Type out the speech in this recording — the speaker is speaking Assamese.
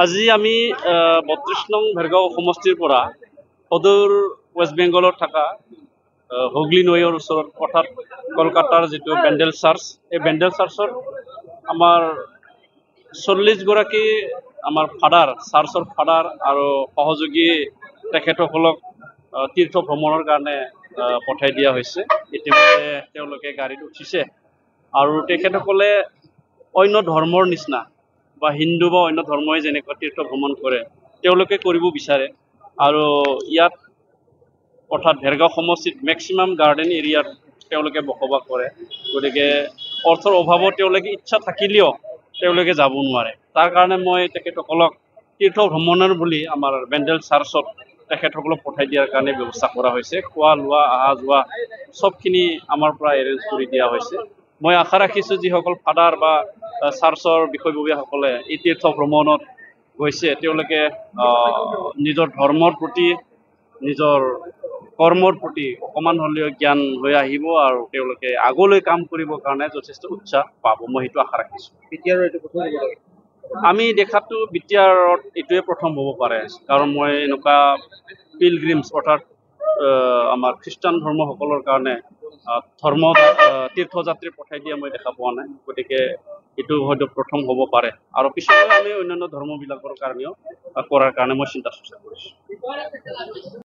আজি আমি ৩২ নং ভেৰগাঁও সমষ্টিৰ পৰা সদূৰ ৱেষ্ট বেংগলত থকা হুগলী নৈৰ ওচৰত অৰ্থাৎ কলকাতাৰ যিটো বেণ্ডেল চাৰ্চ, এই বেণ্ডেল চাৰ্চত আমাৰ ৪০গৰাকী আমাৰ ফাদাৰ, চাৰ্চৰ ফাদাৰ আৰু সহযোগী তেখেতসকলক তীৰ্থ ভ্ৰমণৰ কাৰণে পঠাই দিয়া হৈছে। ইতিমধ্যে তেওঁলোকে গাড়ীত উঠিছে আৰু তেখেতসকলে অন্য ধৰ্মৰ নিচিনা বা হিন্দু বা অন্য ধৰ্মই যেনেকুৱা তীৰ্থ ভ্ৰমণ কৰে তেওঁলোকে কৰিব বিচাৰে। আৰু ইয়াত অৰ্থাৎ ভেৰগাঁও সমষ্টিত মেক্সিমাম গাৰ্ডেন এৰিয়াত তেওঁলোকে বসবাস কৰে। গতিকে অৰ্থৰ অভাৱত তেওঁলোকে ইচ্ছা থাকিলেও তেওঁলোকে যাব নোৱাৰে। তাৰ কাৰণে মই তেখেতসকলক তীৰ্থ ভ্ৰমণৰ বুলি আমাৰ বেণ্ডেল চাৰ্চত তেখেতসকলক পঠাই দিয়াৰ কাৰণে ব্যৱস্থা কৰা হৈছে। খোৱা লোৱা অহা যোৱা চবখিনি আমাৰ পৰা এৰেঞ্জ কৰি দিয়া হৈছে। মই আশা ৰাখিছোঁ যিসকল ফাদাৰ বা চাৰ্চৰ বিষয়ববীয়াসকলে এই তীৰ্থ ভ্ৰমণত গৈছে তেওঁলোকে নিজৰ ধৰ্মৰ প্ৰতি, নিজৰ কৰ্মৰ প্ৰতি অকণমান হ'লেও জ্ঞান লৈ আহিব আৰু তেওঁলোকে আগলৈ কাম কৰিবৰ কাৰণে যথেষ্ট উৎসাহ পাব। মই সেইটো আশা ৰাখিছোঁ। আমি দেখাতো বিটিআৰত এইটোৱে প্ৰথম হ'ব পাৰে, কাৰণ মই এনেকুৱা পিলগ্ৰিমছ অৰ্থাৎ আমাৰ খ্ৰীষ্টান ধৰ্মসকলৰ কাৰণে তীৰ্থযাত্ৰী পঠাই দিয়া মই দেখা পোৱা নাই। গতিকে এইটো হয়তো প্ৰথম হ'ব পাৰে আৰু পিছলৈ আমি অন্যান্য ধৰ্মবিলাকৰ কাৰণেও কৰাৰ কাৰণে মই চিন্তা চৰ্চা কৰিছোঁ।